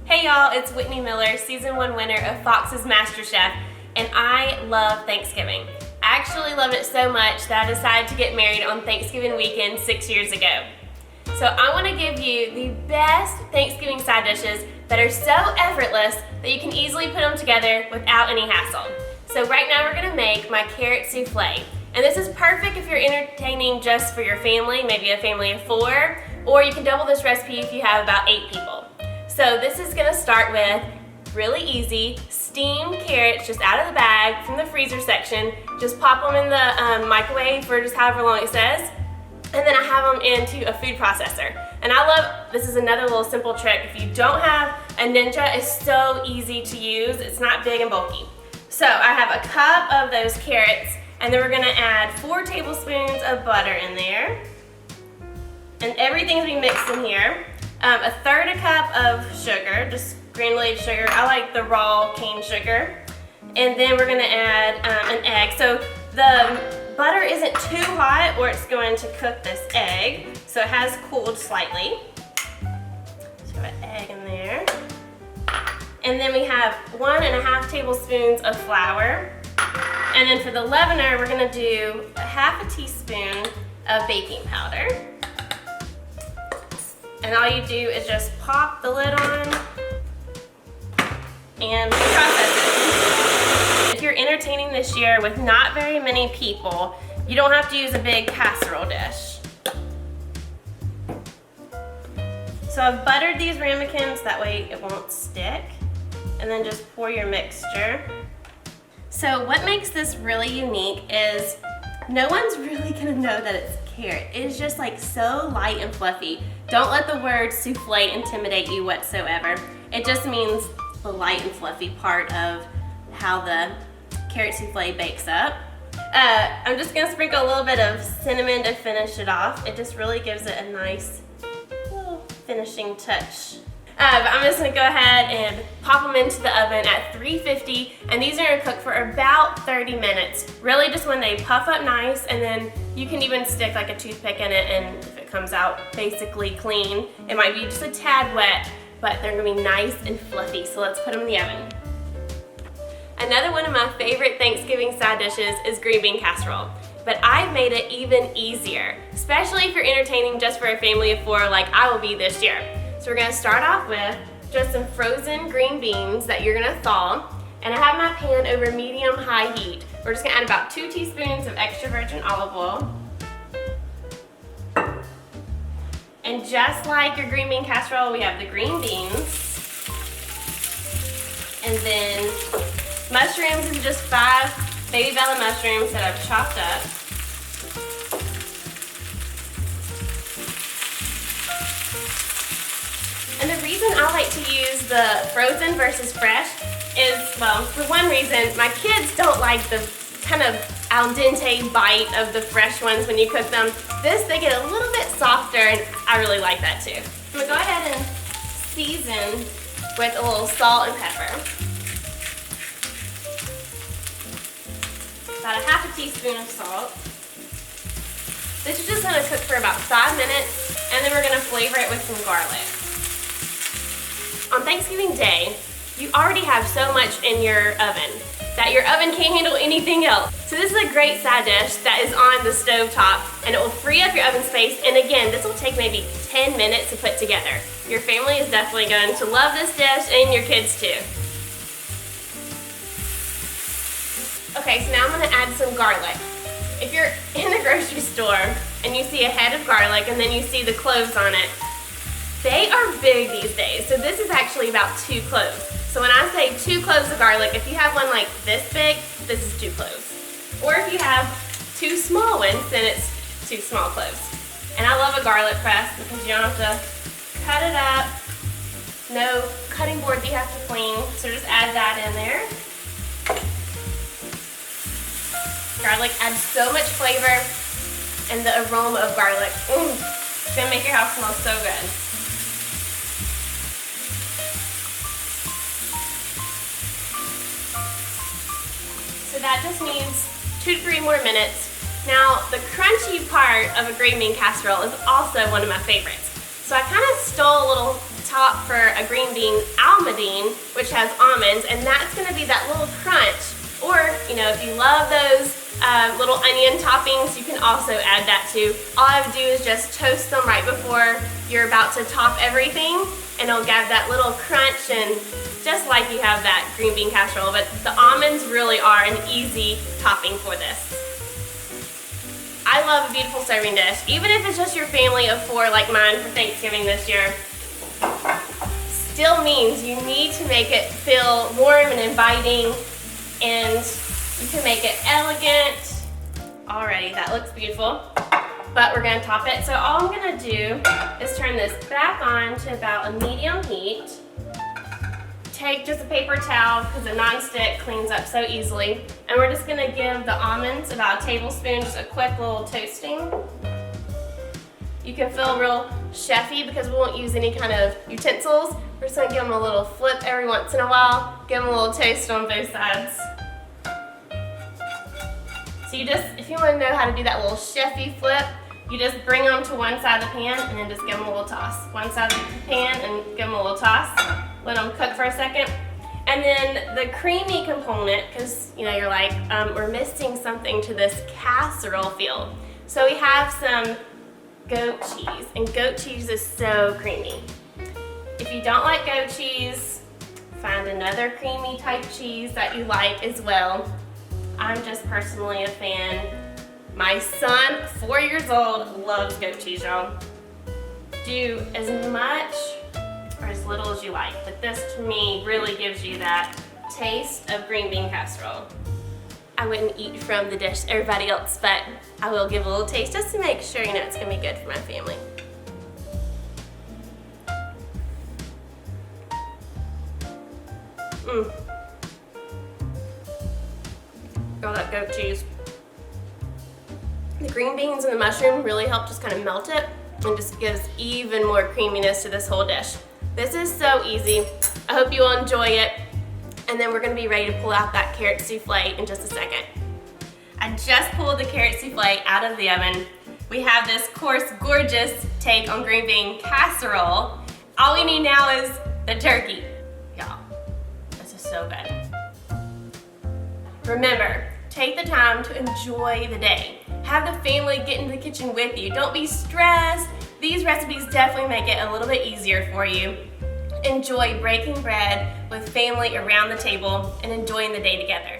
Hey y'all, it's Whitney Miller, Season 1 winner of Fox's MasterChef, and I love Thanksgiving. I actually loved it so much that I decided to get married on Thanksgiving weekend 6 years ago. So I want to give you the best Thanksgiving side dishes that are so effortless that you can easily put them together without any hassle. So right now we're going to make my carrot soufflé. And this is perfect if you're entertaining just for your family, maybe a family of 4, or you can double this recipe if you have about 8 people. So this is going to start with really easy steamed carrots just out of the bag from the freezer section. Just pop them in the microwave for just however long it says. And then I have them into a food processor. And I love, this is another little simple trick. If you don't have a Ninja, it's so easy to use. It's not big and bulky. So I have a cup of those carrots, and then we're gonna add 4 tablespoons of butter in there. And everything's gonna be mixed in here. A third a cup of sugar, just granulated sugar. I like the raw cane sugar. And then we're gonna add an egg. So the butter isn't too hot or it's going to cook this egg. So it has cooled slightly. So an egg in there. And then we have 1.5 tablespoons of flour. And then for the leavener, we're gonna do a 1/2 teaspoon of baking powder. And all you do is just pop the lid on and process it. If you're entertaining this year with not very many people, you don't have to use a big casserole dish. So I've buttered these ramekins, that way it won't stick. And then just pour your mixture. So what makes this really unique is no one's really gonna know that it's carrot. It is just like so light and fluffy. Don't let the word soufflé intimidate you whatsoever. It just means the light and fluffy part of how the carrot soufflé bakes up. I'm just gonna sprinkle a little bit of cinnamon to finish it off. It just really gives it a nice little finishing touch. But I'm just gonna go ahead and pop them into the oven at 350, and these are gonna cook for about 30 minutes. Really just when they puff up nice, and then you can even stick like a toothpick in it, and if it comes out basically clean, it might be just a tad wet, but they're gonna be nice and fluffy. So let's put them in the oven. Another one of my favorite Thanksgiving side dishes is green bean casserole. But I've made it even easier, especially if you're entertaining just for a family of 4 like I will be this year. So we're gonna start off with just some frozen green beans that you're gonna thaw. And I have my pan over medium-high heat. We're just gonna add about 2 teaspoons of extra virgin olive oil. And just like your green bean casserole, we have the green beans. And then mushrooms is just 5 baby bella mushrooms that I've chopped up. And the reason I like to use the frozen versus fresh is, well, for one reason, my kids don't like the kind of al dente bite of the fresh ones when you cook them. This, they get a little bit softer, and I really like that too. I'm gonna go ahead and season with a little salt and pepper. About a 1/2 teaspoon of salt. This is just gonna cook for about 5 minutes, and then we're gonna flavor it with some garlic. On Thanksgiving Day, you already have so much in your oven that your oven can't handle anything else. So this is a great side dish that is on the stove top, and it will free up your oven space. And again, this will take maybe 10 minutes to put together. Your family is definitely going to love this dish, and your kids too. Okay, so now I'm gonna add some garlic. If you're in the grocery store and you see a head of garlic and then you see the cloves on it, they are big these days. So this is actually about 2 cloves. So when I say 2 cloves of garlic, if you have one like this big, this is 2 cloves. Or if you have 2 small ones, then it's 2 small cloves. And I love a garlic press because you don't have to cut it up. No cutting board that you have to clean. So just add that in there. Garlic adds so much flavor, and the aroma of garlic, it's gonna make your house smell so good. So that just needs 2 to 3 more minutes. Now, the crunchy part of a green bean casserole is also one of my favorites. So I kind of stole a little top for a green bean almondine, which has almonds, and that's gonna be that little crunch. Or, you know, if you love those little onion toppings, you can also add that too. All I would do is just toast them right before you're about to top everything, and it'll give that little crunch, and just like you have that green bean casserole, but the almonds really are an easy topping for this. I love a beautiful serving dish, even if it's just your family of 4 like mine for Thanksgiving this year. Still means you need to make it feel warm and inviting, and you can make it elegant. Alrighty, that looks beautiful, but we're gonna top it. So all I'm gonna do is turn this back on to about a medium heat. Take just a paper towel, because the non-stick cleans up so easily. And we're just gonna give the almonds about a tablespoon, just a quick little toasting. You can feel real chefy because we won't use any kind of utensils. We're just gonna give them a little flip every once in a while, give them a little toast on both sides. So you just, if you wanna know how to do that little chefy flip, you just bring them to one side of the pan and then just give them a little toss. One side of the pan and give them a little toss. Let them cook for a second. And then the creamy component, because you know, you're like, we're missing something to this casserole feel. So we have some goat cheese, and goat cheese is so creamy. If you don't like goat cheese, find another creamy type cheese that you like as well. I'm just personally a fan. My son, 4 years old, loves goat cheese, y'all. Do as much or as little as you like, but this to me really gives you that taste of green bean casserole. I wouldn't eat from the dish everybody else, but I will give a little taste just to make sure, you know, it's gonna be good for my family. All that goat cheese. The green beans and the mushroom really help just kind of melt it and just gives even more creaminess to this whole dish. This is so easy. I hope you will enjoy it. And then we're gonna be ready to pull out that carrot soufflé in just a second. I just pulled the carrot soufflé out of the oven. We have this coarse, gorgeous take on green bean casserole. All we need now is the turkey. Y'all, this is so good. Remember, take the time to enjoy the day. Have the family get in the kitchen with you. Don't be stressed. These recipes definitely make it a little bit easier for you. Enjoy breaking bread with family around the table and enjoying the day together.